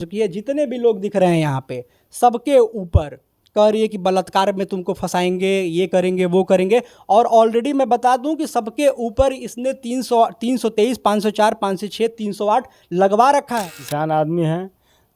चुकी है। जितने भी लोग दिख रहे हैं यहाँ पे सबके ऊपर कह रही है कि बलात्कार में तुमको फंसाएंगे, ये करेंगे, वो करेंगे। और ऑलरेडी मैं बता दूं कि सबके ऊपर इसने 323, 504, 506, 308 लगवा रखा है। किसान आदमी हैं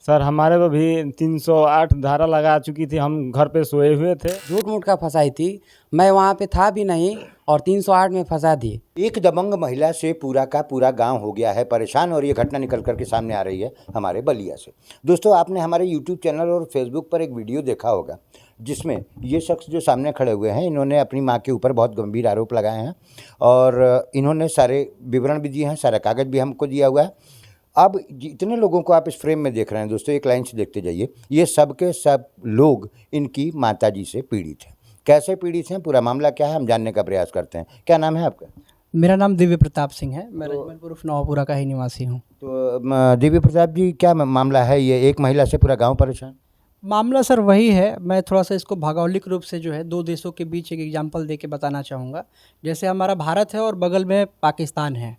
सर, हमारे को भी 308 धारा लगा चुकी थी। हम घर पे सोए हुए थे, झूठ मूठ का फंसाई थी। मैं वहाँ पे था भी नहीं और 308 में फंसा दी। एक दबंग महिला से पूरा का पूरा गांव हो गया है परेशान और ये घटना निकल करके सामने आ रही है हमारे बलिया से। दोस्तों, आपने हमारे यूट्यूब चैनल और फेसबुक पर एक वीडियो देखा होगा जिसमें ये शख्स जो सामने खड़े हुए हैं, इन्होंने अपनी मां के ऊपर बहुत गंभीर आरोप लगाए हैं और इन्होंने सारे विवरण भी दिए हैं, सारा कागज़ भी हमको दिया हुआ है। अब जितने लोगों को आप इस फ्रेम में देख रहे हैं दोस्तों, एक लाइन से देखते जाइए। ये सब के सब लोग इनकी माताजी से पीड़ित हैं। कैसे पीड़ित हैं, पूरा मामला क्या है, हम जानने का प्रयास करते हैं। क्या नाम है आपका? मेरा नाम दिव्य प्रताप सिंह है। मैं रजमलपुर उर्फ नवापुरा का ही निवासी हूँ। तो दिव्य प्रताप जी, क्या मामला है? ये एक महिला से पूरा गांव परेशान। मामला सर वही है। मैं थोड़ा सा इसको भौगोलिक रूप से जो है दो देशों के बीच एक एग्जाम्पल दे के बताना चाहूँगा। जैसे हमारा भारत है और बगल में पाकिस्तान है।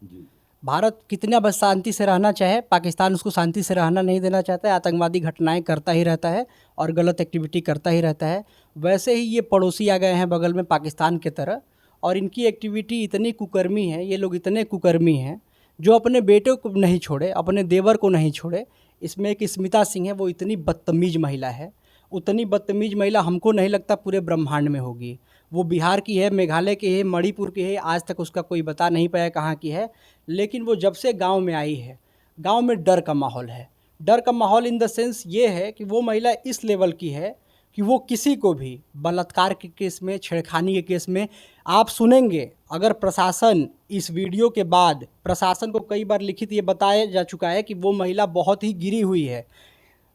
भारत कितना बस शांति से रहना चाहे, पाकिस्तान उसको शांति से रहना नहीं देना चाहता है। आतंकवादी घटनाएं करता ही रहता है और गलत एक्टिविटी करता ही रहता है। वैसे ही ये पड़ोसी आ गए हैं बगल में पाकिस्तान के तरह, और इनकी एक्टिविटी इतनी कुकर्मी है, ये लोग इतने कुकर्मी हैं जो अपने बेटे को नहीं छोड़े, अपने देवर को नहीं छोड़े। इसमें एक स्मिता सिंह है, वो इतनी बदतमीज़ महिला है, उतनी बदतमीज़ महिला हमको नहीं लगता पूरे ब्रह्मांड में होगी। वो बिहार की है, मेघालय की है, मणिपुर की है, आज तक उसका कोई बता नहीं पाया कहाँ की है। लेकिन वो जब से गांव में आई है, गांव में डर का माहौल है। डर का माहौल इन द सेंस ये है कि वो महिला इस लेवल की है कि वो किसी को भी बलात्कार के केस में, छेड़खानी के केस में आप सुनेंगे। अगर प्रशासन इस वीडियो के बाद, प्रशासन को कई बार लिखित ये बताया जा चुका है कि वो महिला बहुत ही गिरी हुई है,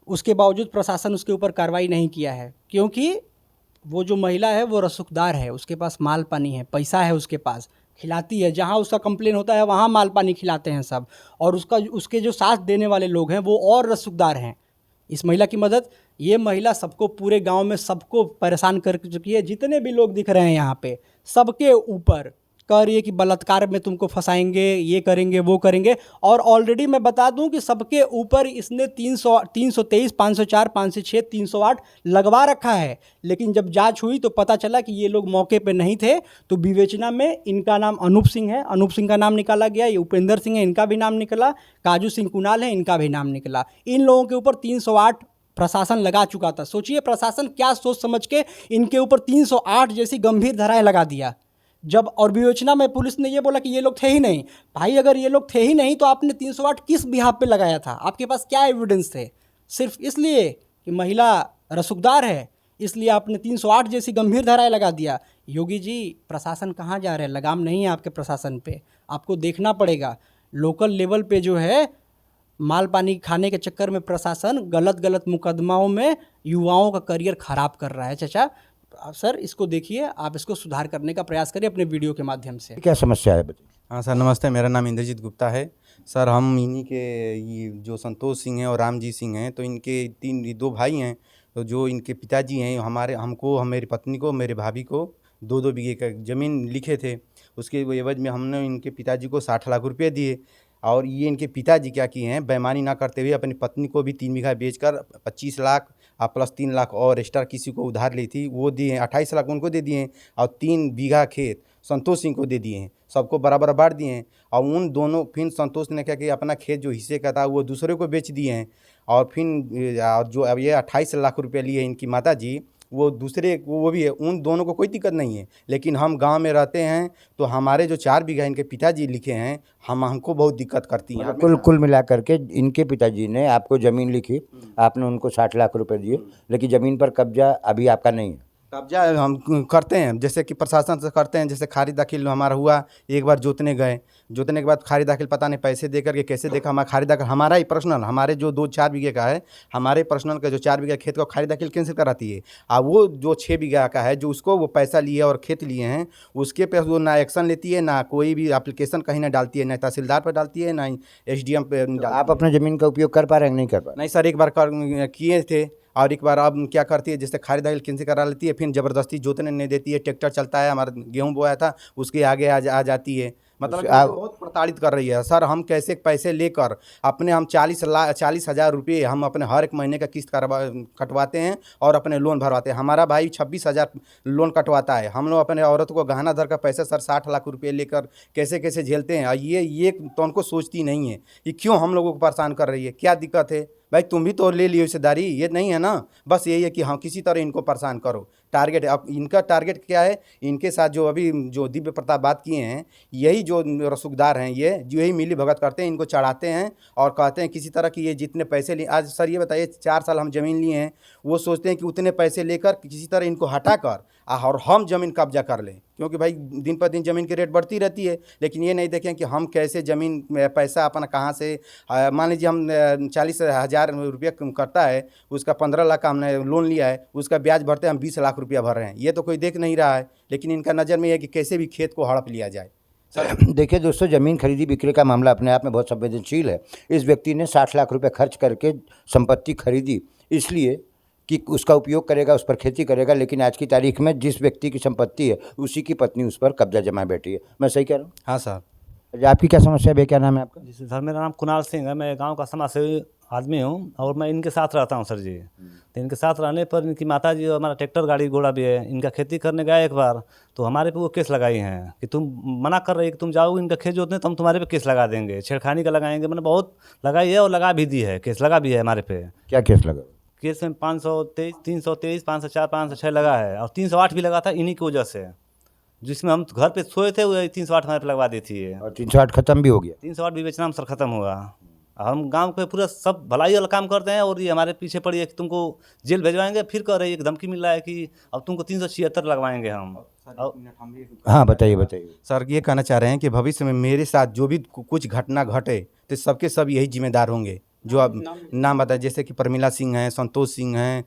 उसके बावजूद प्रशासन उसके ऊपर कार्रवाई नहीं किया है। क्योंकि वो जो महिला है वो रसूखदार है, उसके पास माल पानी है, पैसा है उसके पास, खिलाती है। जहाँ उसका कंप्लेन होता है वहाँ माल पानी खिलाते हैं सब। और उसके जो साथ देने वाले लोग हैं वो और रसूखदार हैं। इस महिला की मदद, ये महिला सबको, पूरे गांव में सबको परेशान कर चुकी है। जितने भी लोग दिख रहे हैं यहाँ पे सबके ऊपर कह रही है कि बलात्कार में तुमको फंसाएंगे, ये करेंगे, वो करेंगे। और ऑलरेडी मैं बता दूं कि सबके ऊपर इसने 323, 504, 506, 308 लगवा रखा है। लेकिन जब जांच हुई तो पता चला कि ये लोग मौके पे नहीं थे। तो विवेचना में इनका नाम अनूप सिंह है, अनूप सिंह का नाम निकाला गया। ये उपेंद्र सिंह है, इनका भी नाम निकला। काजू सिंह कुणाल है, इनका भी नाम निकला। इन लोगों के ऊपर 308 प्रशासन लगा चुका था। सोचिए प्रशासन क्या सोच समझ के इनके ऊपर 308 जैसी गंभीर धाराएं लगा दिया। जब और विवेचना में पुलिस ने ये बोला कि ये लोग थे ही नहीं। भाई, अगर ये लोग थे ही नहीं तो आपने 308 किस बिहाफ पे लगाया था? आपके पास क्या एविडेंस थे? सिर्फ इसलिए कि महिला रसूखदार है, इसलिए आपने 308 जैसी गंभीर धाराएं लगा दिया। योगी जी, प्रशासन कहाँ जा रहे हैं? लगाम नहीं है आपके प्रशासन पे। आपको देखना पड़ेगा लोकल लेवल पे जो है माल पानी खाने के चक्कर में प्रशासन गलत मुकदमाओं में युवाओं का करियर खराब कर रहा है। चाचा सर, इसको देखिए, आप इसको सुधार करने का प्रयास करिए अपने वीडियो के माध्यम से। क्या समस्या है बताइए। हाँ सर, नमस्ते। मेरा नाम इंद्रजीत गुप्ता है। सर, हम इन्हीं के ये जो संतोष सिंह हैं और रामजी सिंह हैं, तो इनके दो भाई हैं। तो जो इनके पिताजी हैं, हमको, मेरी पत्नी को, मेरे भाभी को 2-2 बीघे का ज़मीन लिखे थे। उसके एवज में हमने इनके पिताजी को 60 लाख रुपये दिए। और ये इनके पिताजी क्या किए हैं, बेईमानी ना करते हुए अपनी पत्नी को भी 3 बीघा बेचकर 25 लाख प्लस 3 लाख और एक्स्ट्रा किसी को उधार ली थी, वो दिए हैं। 28 लाख उनको दे दिए हैं और 3 बीघा खेत संतोष सिंह को दे दिए हैं। सबको बराबर बांट दिए हैं। और उन दोनों, फिर संतोष ने क्या किया, अपना खेत जो हिस्से का था वो दूसरे को बेच दिए हैं। और फिर जो अब ये 28 लाख रुपये लिए इनकी माता जी, वो दूसरे वो भी है। उन दोनों को कोई दिक्कत नहीं है। लेकिन हम गांव में रहते हैं तो हमारे जो 4 बीघा इनके पिताजी लिखे हैं, हमको बहुत दिक्कत करती हैं। कुल मिला करके इनके पिताजी ने आपको ज़मीन लिखी, आपने उनको 60 लाख रुपए दिए, लेकिन ज़मीन पर कब्जा अभी आपका नहीं है। कब्जा हम करते हैं, जैसे कि प्रशासन से करते हैं। जैसे खारिज दाखिल हमारा हुआ, एक बार जोतने गए, जोतने के बाद खारिज दाखिल पता नहीं पैसे दे करके कैसे देखा, हमारा खारिज दाखिल हमारा ही पर्सनल, हमारे जो 2-4 बीघे का है, हमारे पर्सनल का जो 4 बीघा खेत का खारिज दाखिल कैंसिल कराती है। और वो जो 6 बीघा का है, जो उसको वो पैसा लिए और खेत लिए हैं, उसके पे वो ना एक्शन लेती है, ना कोई भी एप्लीकेशन कहीं ना डालती है, ना तहसीलदार पर डालती है, ना SDM पे। तो आप अपने ज़मीन का उपयोग कर पा रहे हैं नहीं कर पा रहे? नहीं सर, एक बार किए थे और एक बार अब क्या करती है, जैसे खारिज दाखिल कैंसिल करा लेती है, फिर ज़बरदस्ती जोतने नहीं देती है। ट्रैक्टर चलता है, हमारा गेहूँ बोया था उसके आगे आ जाती है। मतलब कि आप- मुझे बहुत प्रताड़ित कर रही है सर। हम कैसे पैसे लेकर अपने हम 40,000 रुपये हम अपने हर एक महीने का किस्त कटवाते हैं और अपने लोन भरवाते हैं। हमारा भाई 26,000 लोन कटवाता है। हम लोग अपने औरत को गहना धर का पैसा सर 60 लाख रुपये लेकर कैसे कैसे झेलते हैं। और ये तो उनको सोचती नहीं है कि क्यों हम लोगों को परेशान कर रही है, क्या दिक्कत है भाई। तुम भी तो ले लियो हिस्सेदारी, ये नहीं है ना। बस यही है कि हाँ किसी तरह इनको परेशान करो, टारगेट है। अब इनका टारगेट क्या है, इनके साथ जो अभी जो दिव्य प्रताप बात किए हैं, यही जो रसूखदार हैं ये जो यही मिली भगत करते हैं, इनको चढ़ाते हैं और कहते हैं किसी तरह की ये जितने पैसे लिए। आज सर ये बताइए 4 साल हम ज़मीन लिए हैं, वो सोचते हैं कि उतने पैसे लेकर किसी तरह इनको हटा कर और हम ज़मीन कब्जा कर लें, क्योंकि भाई दिन पर दिन ज़मीन की रेट बढ़ती रहती है। लेकिन ये नहीं देखें कि हम कैसे ज़मीन में पैसा अपना कहाँ से, मान लीजिए हम 40,000 रुपया करता है, उसका 15 लाख का हमने लोन लिया है, उसका ब्याज भरते हम 20 लाख रुपया भर रहे हैं। ये तो कोई देख नहीं रहा है, लेकिन इनका नज़र में है कि कैसे भी खेत को हड़प लिया जाए। देखिए दोस्तों, ज़मीन खरीदी बिक्री का मामला अपने आप में बहुत संवेदनशील है। इस व्यक्ति ने 60 लाख रुपए खर्च करके संपत्ति खरीदी, इसलिए कि उसका उपयोग करेगा, उस पर खेती करेगा। लेकिन आज की तारीख में जिस व्यक्ति की संपत्ति है उसी की पत्नी उस पर कब्जा जमाए बैठी है। मैं सही कह रहा हूँ? हाँ सर। अच्छा, आपकी क्या समस्या है भैया, क्या नाम है आपका? जी सर, मेरा नाम कुणाल सिंह है। मैं गांव का समाजसेवी आदमी हूं और मैं इनके साथ रहता हूं सर जी। तो इनके साथ रहने पर इनकी माता जी और हमारा ट्रैक्टर गाड़ी घोड़ा भी है। इनका खेती करने गया एक बार, तो हमारे पे वो केस लगाई हैं कि तुम मना कर रही है कि तुम जाओगे इनका खेत जोतने तो हम तुम्हारे पे केस लगा देंगे, छेड़खानी का लगाएंगे। मैंने बहुत लगाई है और लगा भी दी है, केस लगा भी है हमारे पे। क्या केस लगा? केस में 523, 323, 504, 506 लगा है और 308 भी लगा था इन्हीं की वजह से। जिसमें हम घर पे सोए थे वो 308 हमारे पे लगवा दी थी ये। और 308 खत्म भी हो गया? 308 भी बेचना हम सर खत्म हुआ। हम गांव के पूरा सब भलाई वाला काम करते हैं और ये हमारे पीछे पड़ी है कि तुमको जेल भेजवाएंगे। फिर कह रही है कि धमकी मिल रहा है कि अब तुमको 376 लगवाएंगे हम। हाँ बताइए बताइए। सर ये कहना चाह रहे हैं कि भविष्य में मेरे साथ जो भी कुछ घटना घटे तो सबके सब यही जिम्मेदार होंगे। जो अब नाम बताए, जैसे कि प्रमिला सिंह हैं, संतोष सिंह हैं,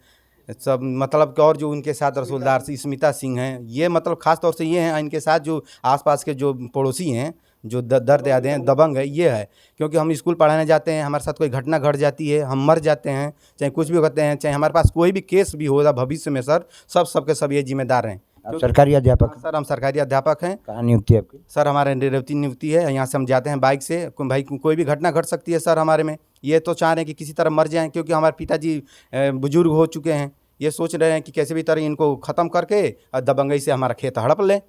सब मतलब कि और जो उनके साथ रसूलदार स्मिता सिंह हैं, ये मतलब ख़ास तौर से ये हैं। इनके साथ जो आसपास के जो पड़ोसी हैं जो दर्द याद हैं, दबंग है, ये है। क्योंकि हम स्कूल पढ़ाने जाते हैं, हमारे साथ कोई घटना घट जाती है, हम मर जाते हैं, चाहे कुछ भी होते हैं, चाहे हमारे पास कोई भी केस भी होगा भविष्य में सर, सबके सब ये जिम्मेदार हैं। आप सरकारी अध्यापक? सर हम सरकारी अध्यापक हैं। कहाँ नियुक्ति है आपकी? सर हमारे रेवती नियुक्ति है, यहाँ से हम जाते हैं बाइक से। भाई कोई भी घटना घट सकती है सर हमारे में। ये तो चाह रहे हैं कि किसी तरह मर जाएं, क्योंकि हमारे पिताजी बुजुर्ग हो चुके हैं। ये सोच रहे हैं कि कैसे भी तरह इनको ख़त्म करके और दबंगई से हमारा खेत हड़प लें।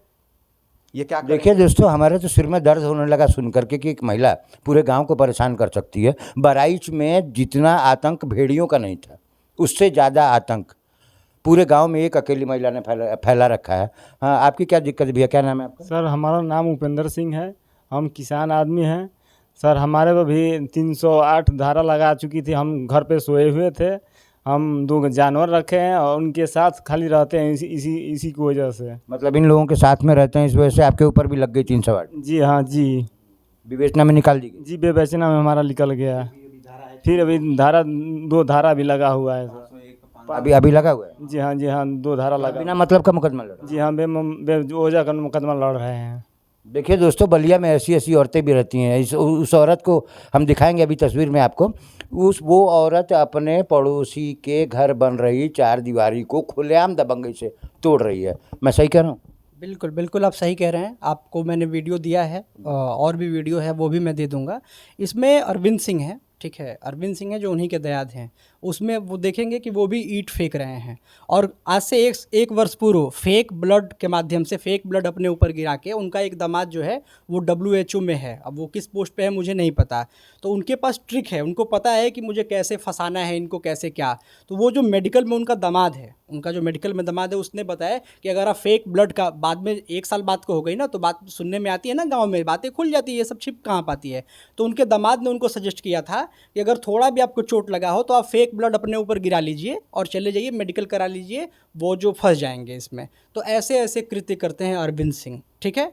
ये क्या करें? देखिए दोस्तों, हमारे तो सिर में दर्द होने लगा सुन करके कि एक महिला पूरे गांव को परेशान कर सकती है। बहराइच में जितना आतंक भेड़ियों का नहीं था, उससे ज़्यादा आतंक पूरे गांव में एक अकेली महिला ने फैला रखा है। हाँ, आपकी क्या दिक्कत भैया, क्या नाम है आपका? सर हमारा नाम उपेंद्र सिंह है, हम किसान आदमी हैं। सर हमारे पे भी 308 धारा लगा चुकी थी। हम घर पे सोए हुए थे, हम 2 जानवर रखे हैं और उनके साथ खाली रहते हैं इसी की वजह से। मतलब इन लोगों के साथ में रहते हैं, इस वजह से आपके ऊपर भी लग गई 308? जी हाँ जी। विवेचना में निकाल दी गई? जी बेचना में हमारा निकल गया। फिर अभी 2 धारा भी लगा हुआ है सर। अभी लगा हुआ है? जी हाँ 2 धारा लगा। बिना मतलब का मुकदमा लड़ा? जी हाँ, बेवजह का मुकदमा लड़ रहे हैं। देखिए दोस्तों, बलिया में ऐसी ऐसी औरतें भी रहती हैं। उस औरत को हम दिखाएंगे अभी तस्वीर में आपको। वो औरत अपने पड़ोसी के घर बन रही 4 दीवारी को खुलेआम दबंगई से तोड़ रही है। मैं सही कह रहा हूँ? बिल्कुल बिल्कुल आप सही कह रहे हैं। आपको मैंने वीडियो दिया है और भी वीडियो है, वो भी मैं दे दूंगा। इसमें अरविंद सिंह है, ठीक है, अरविंद सिंह है जो उन्हीं के दयाद हैं। उसमें वो देखेंगे कि वो भी ईंट फेंक रहे हैं और आज से एक वर्ष पूर्व फेक ब्लड के माध्यम से फेक ब्लड अपने ऊपर गिरा के उनका एक दामाद जो है वो WHO में है। अब वो किस पोस्ट पे है मुझे नहीं पता, तो उनके पास ट्रिक है, उनको पता है कि मुझे कैसे फंसाना है इनको, कैसे क्या। तो वो जो मेडिकल में उनका दामाद है, उनका जो मेडिकल में दामाद है, उसने बताया कि अगर आप फेक ब्लड का बाद में 1 साल बाद को हो गई ना, तो बात सुनने में आती है ना, गाँव में बातें खुल जाती है, ये सब छिप कहाँ पाती है। तो उनके दामाद ने उनको सजेस्ट किया था कि अगर थोड़ा भी आपको चोट लगा हो तो आप फेक ब्लड अपने ऊपर गिरा लीजिए और चले जाइए मेडिकल करा लीजिए, वो जो फंस जाएंगे इसमें। तो ऐसे ऐसे कृत्य करते हैं अरविंद सिंह, ठीक है,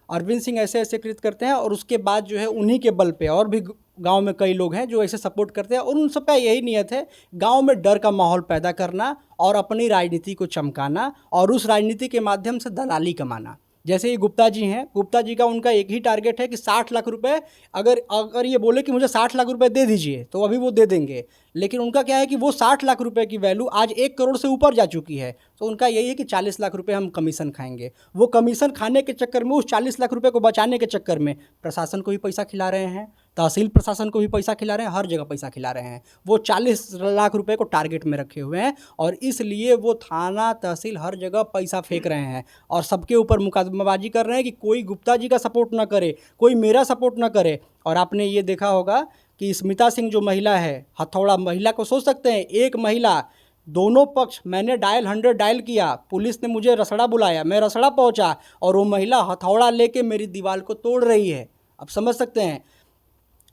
अरविंद सिंह ऐसे ऐसे कृत्य करते हैं। और उसके बाद जो है उन्हीं के बल पे और भी गांव में कई लोग हैं जो ऐसे सपोर्ट करते हैं और उन सबका यही नियत है गांव में डर का माहौल पैदा करना और अपनी राजनीति को चमकाना और उस राजनीति के माध्यम से दलाली कमाना। जैसे ये गुप्ता जी हैं, गुप्ता जी का उनका एक ही टारगेट है कि 60 लाख रुपए, अगर ये बोले कि मुझे 60 लाख रुपए दे दीजिए तो अभी वो दे देंगे, लेकिन उनका क्या है कि वो 60 लाख रुपए की वैल्यू आज 1 करोड़ से ऊपर जा चुकी है। तो उनका यही है कि 40 लाख रुपए हम कमीशन खाएंगे। वो कमीशन खाने के चक्कर में, उस 40 लाख रुपए को बचाने के चक्कर में प्रशासन को भी पैसा खिला रहे हैं, तहसील प्रशासन को भी पैसा खिला रहे हैं, हर जगह पैसा खिला रहे हैं। वो 40 लाख रुपए को टारगेट में रखे हुए हैं और इसलिए वो थाना तहसील हर जगह पैसा फेंक रहे हैं और सबके ऊपर मुकदमाबाजी कर रहे हैं कि कोई गुप्ता जी का सपोर्ट ना करे, कोई मेरा सपोर्ट ना करे। और आपने ये देखा होगा कि स्मिता सिंह जो महिला है, हथौड़ा महिला को सोच सकते हैं, एक महिला, दोनों पक्ष, मैंने डायल 100 डायल किया, पुलिस ने मुझे रसड़ा बुलाया, मैं रसड़ा पहुंचा और वो महिला हथौड़ा लेके मेरी दीवार को तोड़ रही है। अब समझ सकते हैं।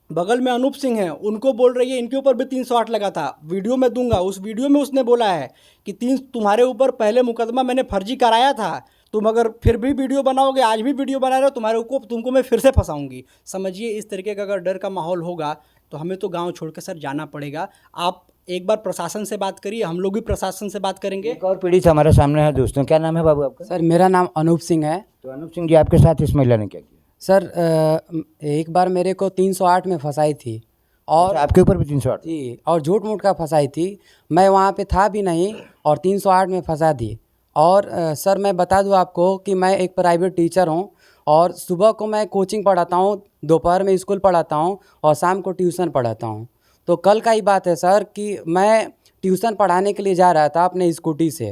बगल में अनूप सिंह हैं, उनको बोल रही है, इनके ऊपर भी 308 लगा था, वीडियो में दूंगा। उस वीडियो में उसने बोला है कि तुम्हारे ऊपर पहले मुकदमा मैंने फर्जी कराया था, तुम अगर फिर भी वीडियो बनाओगे, आज भी वीडियो बना रहे हो, तुमको मैं फिर से फंसाऊंगी। समझिए, इस तरीके का अगर डर का माहौल होगा तो हमें तो गांव छोड़ के सर जाना पड़ेगा। आप एक बार प्रशासन से बात करिए, हम लोग भी प्रशासन से बात करेंगे। एक और पीड़ित हमारे सामने है दोस्तों, क्या नाम है बाबू आपका? सर मेरा नाम अनूप सिंह है। तो अनूप सिंह जी, आपके साथ इस महिला ने क्या किया? सर एक बार मेरे को 308 में फंसाई थी और अच्छा, आपके ऊपर भी 308? जी, और झूठ मूठ का फंसाई थी। मैं वहाँ पे था भी नहीं और 308 में फंसा दी। और सर मैं बता दूँ आपको कि मैं एक प्राइवेट टीचर हूँ और सुबह को मैं कोचिंग पढ़ाता हूँ, दोपहर में स्कूल पढ़ाता हूँ और शाम को ट्यूशन पढ़ाता हूँ। तो कल का ही बात है सर कि मैं ट्यूशन पढ़ाने के लिए जा रहा था अपने स्कूटी से,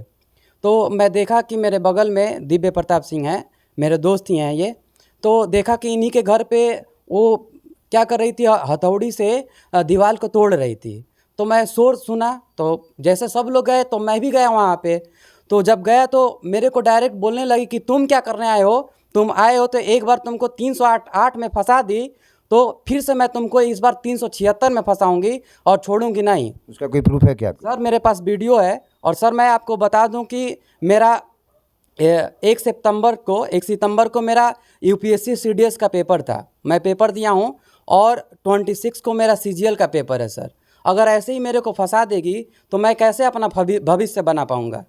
तो मैं देखा कि मेरे बगल में दिव्य प्रताप सिंह हैं, मेरे दोस्त ही हैं ये। तो देखा कि इन्हीं के घर पे वो क्या कर रही थी, हथौड़ी से दीवार को तोड़ रही थी। तो मैं शोर सुना, तो जैसे सब लोग गए तो मैं भी गया वहाँ पे। तो जब गया तो मेरे को डायरेक्ट बोलने लगी कि तुम क्या करने आए हो, तुम आए हो तो एक बार तुमको 308 में फंसा दी, तो फिर से मैं तुमको इस बार 376 में फंसाऊंगी और छोड़ूंगी नहीं। उसका कोई प्रूफ है क्या आपके? सर मेरे पास वीडियो है। और सर मैं आपको बता दूं कि मेरा 1 सितंबर को मेरा यूपीएससी सीडीएस का पेपर था, मैं पेपर दिया हूं और 26 को मेरा सीजीएल का पेपर है सर। अगर ऐसे ही मेरे को फंसा देगी तो मैं कैसे अपना भविष्य बना पाऊंगा?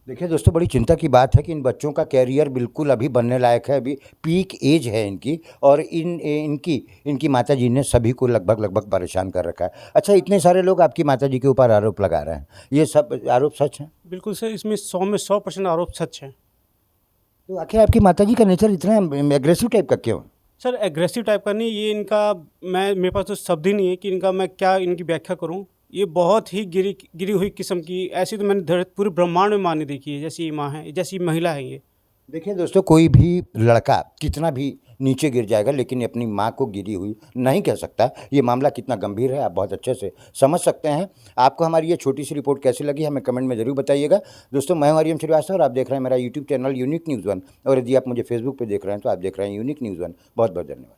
देखिए दोस्तों, बड़ी चिंता की बात है कि इन बच्चों का कैरियर बिल्कुल अभी बनने लायक है, अभी पीक एज है इनकी, और इनकी माताजी ने सभी को लगभग परेशान कर रखा है। अच्छा, इतने सारे लोग आपकी माताजी के ऊपर आरोप लगा रहे हैं, ये सब आरोप सच हैं? बिल्कुल सर, इसमें 100 में 100% आरोप सच है। तो आखिर आपकी माताजी का नेचर इतना एग्रेसिव टाइप का क्यों? सर एग्रेसिव टाइप का नहीं, ये इनका मेरे पास तो शब्द ही नहीं है कि इनका मैं क्या इनकी व्याख्या करूं। ये बहुत ही गिरी हुई किस्म की, ऐसी तो मैंने पूरे ब्रह्मांड में माँ नहीं देखी है जैसी माँ है, जैसी महिला है ये। देखिए दोस्तों, कोई भी लड़का कितना भी नीचे गिर जाएगा लेकिन अपनी माँ को गिरी हुई नहीं कह सकता। ये मामला कितना गंभीर है आप बहुत अच्छे से समझ सकते हैं। आपको हमारी ये छोटी सी रिपोर्ट कैसी लगी हमें कमेंट में ज़रूर बताइएगा। दोस्तों, मैं हूं आर्यन श्रीवास्तव और आप देख रहे हैं मेरा यूट्यूब चैनल यूनिक न्यूज़ 1, और यदि आप मुझे फेसबुक पर देख रहे हैं तो आप देख रहे हैं यूनिक न्यूज़ 1। बहुत बहुत धन्यवाद।